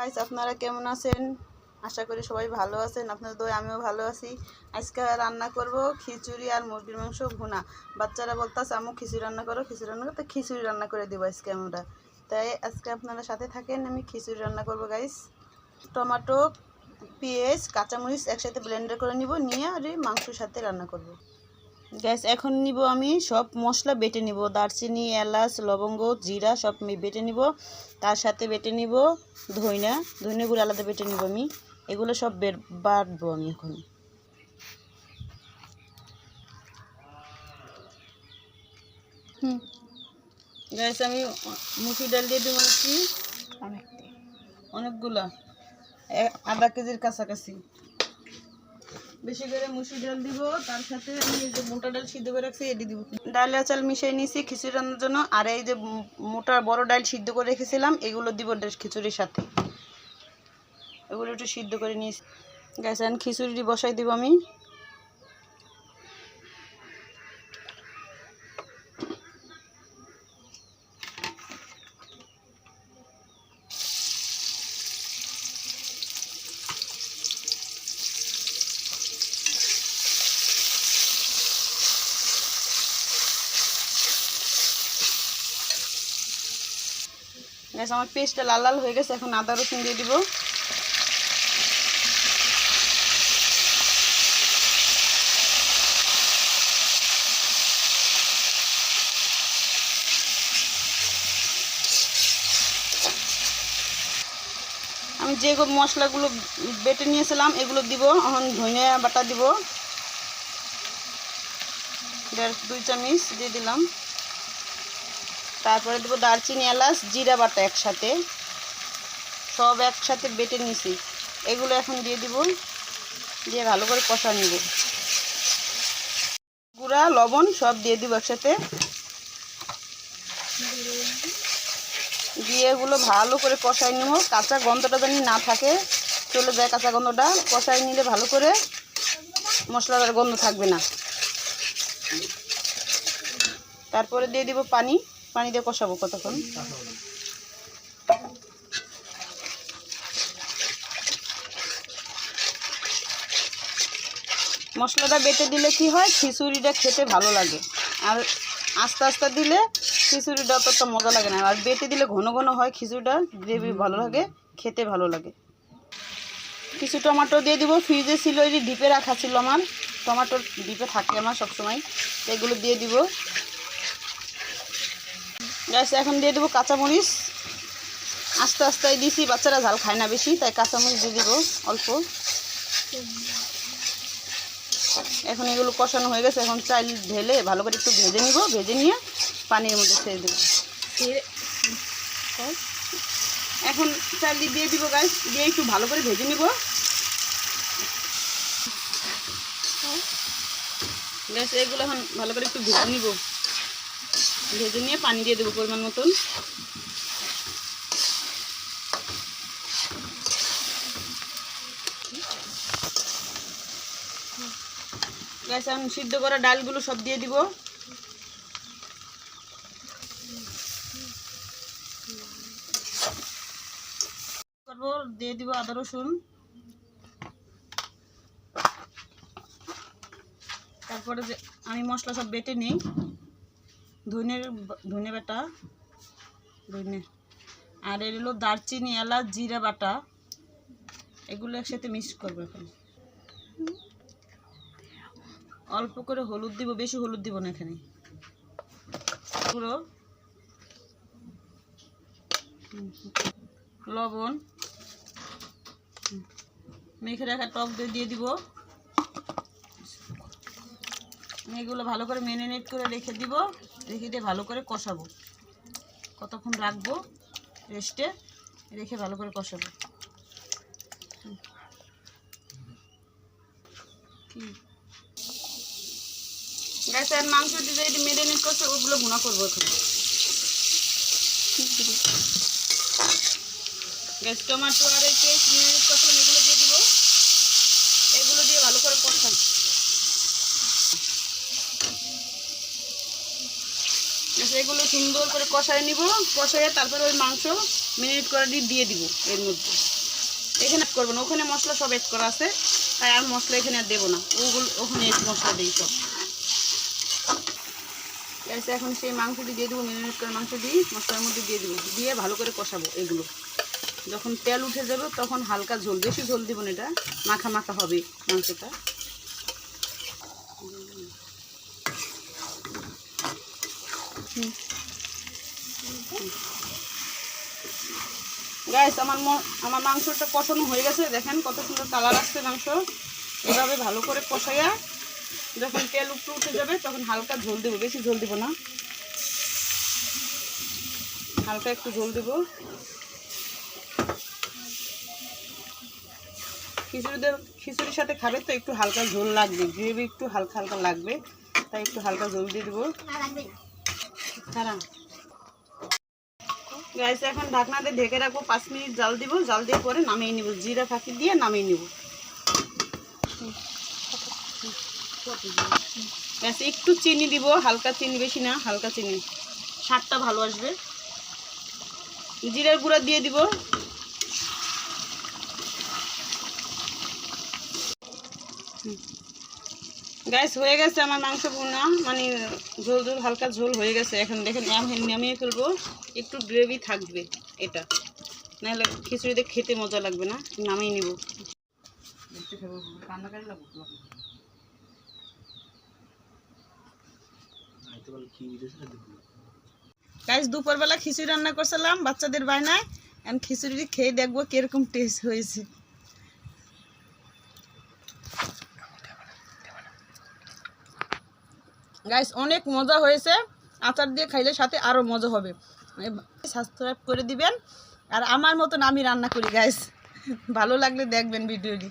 Guys আপনারা কেমন আছেন? আশা করি সবাই ভালো আছেন। আপনাদের দোয়ায় আমিও ভালো আছি। আজকে রান্না করব খিচুড়ি আর মুরগির মাংস ভুনা। বাচ্চারা বলতাছে আম্মু খিচুড়ি রান্না করো, খিচুড়ি রান্না করো, তো খিচুড়ি রান্না করে দেবো আজকে আমরা। তাই আজকে আপনারা সাথে থাকেন, আমি খিচুড়ি রান্না করব গাইস। টমেটো, পেঁয়াজ, কাঁচামরিচ একসাথে ব্লেন্ডার করে নিব, নিয়ে আর মাংসের সাথে রান্না করব। গ্যাস এখন নিব আমি সব মশলা বেটে নিব, দারচিনি, এলাচ, লবঙ্গ, জিরা সব বেটে নিব। তার সাথে বেটে নিব ধনে গুঁড়ো আলাদা বেটে নিব আমি। এগুলো সব বাটবো আমি এখন। গ্যাস আমি মুসুর ডাল দিয়ে দেবো অনেকগুলা, আধা কেজির কাছাকাছি। বেশি করে মুসুর ডাল দিব, তার সাথে আমি এই যে মোটা ডাল সিদ্ধ করে রাখছি এটি দিব। ডাল আর চাল মিশিয়ে নিয়েছি খিচুড়ি রান্নার জন্য। আর এই যে মোটা বড় ডাল সিদ্ধ করে রেখেছিলাম এগুলো দিব খিচুড়ির সাথে। এগুলো একটু সিদ্ধ করে নিয়েছি। গ্যাস এখন খিচুড়ি বসাই দিব আমি। গ্যাস আমার পেস্টটা লাল লাল হয়ে গেছে, এখন আদা রসুন দিয়ে দিব। আমি যে মশলাগুলো বেটে নিয়েছিলাম এগুলো দিব। এখন ধনিয়া বাটা দিব, 2 চামচ দিয়ে দিলাম। তারপরে দেবো দারচিনি, এলাচ, জিরা বাটা একসাথে, সব একসাথে বেটে নিয়েছি। এগুলো এখন দিয়ে দিব, দিয়ে ভালো করে কষা নিব। গুঁড়া লবণ সব দিয়ে দিব একসাথে, দিয়ে এগুলো ভালো করে কষাই নেব। কাঁচা গন্ধটা যেন না থাকে, চলে যায় কাঁচা গন্ধটা। কষাই নিলে ভালো করে মশলার গন্ধ থাকবে না। তারপরে দিয়ে দিব পানি, পানি দিয়ে কষাবো কতক্ষণ। মশলাটা বেটে দিলে কি হয়, খিচুড়িটা খেতে ভালো লাগে। আর আস্তে আস্তে দিলে খিচুড়িটা অতটা মজা লাগে না। আর বেটে দিলে ঘন ঘন হয় খিচুড়িটা, গ্রেভি ভালো লাগে, খেতে ভালো লাগে। কিছু টমেটো দিয়ে দিব, ফ্রিজে ছিল, এই ডিপে রাখা ছিল আমার। টমেটোর ডিপে থাকে আমার সবসময়, এগুলো দিয়ে দিব। গ্যাস এখন দিয়ে দেবো কাঁচামরিচ। আস্তে আস্তে দিছি, বাচ্চারা ঝাল খায় না বেশি, তাই কাঁচামরিচ দিয়ে দিব অল্প। এখন এগুলো কষানো হয়ে গেছে, এখন চাল ঢেলে ভালো করে একটু ভেজে নিব। ভেজে নিয়ে পানির মধ্যে ছেড়ে দেব। এখন চাল দিয়ে দিব গাছ, দিয়ে একটু ভালো করে ভেজে নিব। গ্যাস এগুলো এখন ভালো করে একটু ভেজে নিব। ভেজে নিয়ে পানি দিয়ে দেবো পরিমাণ মতন। গ্যাস এখন সিদ্ধ করা ডালগুলো সব দিয়ে দিব। দিয়ে দিব আদা রসুন। তারপরে যে আমি মশলা সব বেটে নিই, ধনে বাটা, ধনে, আর এর হলো দারচিনি, এলাচ, জিরা বাটা, এগুলো একসাথে মিক্স করবো। এখন অল্প করে হলুদ দিব, বেশি হলুদ দিব না এখানে। পুরো লবণ, মেখে রাখা টক দই দিয়ে দিব। এগুলো ভালো করে ম্যারিনেট করে রেখে দিব। রেখে দিয়ে ভালো করে কষাবো। কতক্ষণ রাখবো রেস্টে, রেখে ভালো করে কষাবো। গ্যাসের মাংস দিয়ে এটি ম্যারিনেট করছে ওগুলো ভুনা করবো এখন। গ্যাস টমেটো আর এই পেস্ট ম্যারিনেট করছিলাম এগুলো দিয়ে দিব। এগুলো দিয়ে ভালো করে কষাই। এগুলো সুন্দর করে কষায় নিব। কষাইয়ে তারপরে ওই মাংস মিনিট করে দিয়ে দিব এর মধ্যে। এখানে করবো না, ওখানে মশলা সব এড করা আছে, তাই আর মশলা এখানে আর দেবো না, ওগুলো ওখানে মশলা দিই সব। এখন সেই মাংসটি দিয়ে দেবো, মিনিট করে মাংস দিই মশলার মধ্যে দিয়ে দেবো, দিয়ে ভালো করে কষাবো। এগুলো যখন তেল উঠে যাবে তখন হালকা ঝোল, বেশি ঝোল দিব না, এটা মাখা মাখা হবে মাংসটা। গাইস আমার মাংসটা কষানো হয়ে গেছে, দেখেন কত সুন্দর কালার আসছে মাংস। এভাবে ভালো করে কষাইয়া যখন তেল উপরে উঠে যাবে তখন হালকা ঝোল দেবো, বেশি ঝোল দিব না, হালকা একটু ঝোল দেবো। খিচুড়ির সাথে খাবে তো একটু হালকা ঝোল লাগবে, গ্রেভি একটু হালকা হালকা লাগবে, তাই একটু হালকা ঝোল দিয়ে দেবো। গাইস এখন ঢাকনা দিয়ে ঢেকে রাখবো, 5 মিনিট জাল দিব, জাল দিয়ে পরে নামিয়ে নিব, জিরা ফাঁকি দিয়ে নামিয়ে নিব। ব্যাস একটু চিনি দিব, হালকা চিনি, বেশি না, হালকা চিনি, স্বাদটা ভালো আসবে। জিরার গুঁড়া দিয়ে দিব। গাইস হয়ে গেছে আমার মাংস ভুনা, মানে ঝোল ঝোল হালকা ঝোল হয়ে গেছে। এখন দেখেন নামিয়ে ফেলবো, একটু গ্রেভি থাকবে এটা, নাহলে খিচুড়িতে খেতে মজা লাগবে না, নামিয়ে নিব। গাইস দুপুরবেলা খিচুড়ি রান্না করছিলাম বাচ্চাদের বায়নায়, এখন খিচুড়ি খেয়ে দেখবো কিরকম টেস্ট হয়েছে। গাইস অনেক মজা হয়েছে, আচার দিয়ে খাইলে সাথে আরও মজা হবে। সাবস্ক্রাইব করে দিবেন, আর আমার মতন আমি রান্না করি গাইস, ভালো লাগলে দেখবেন ভিডিওটি।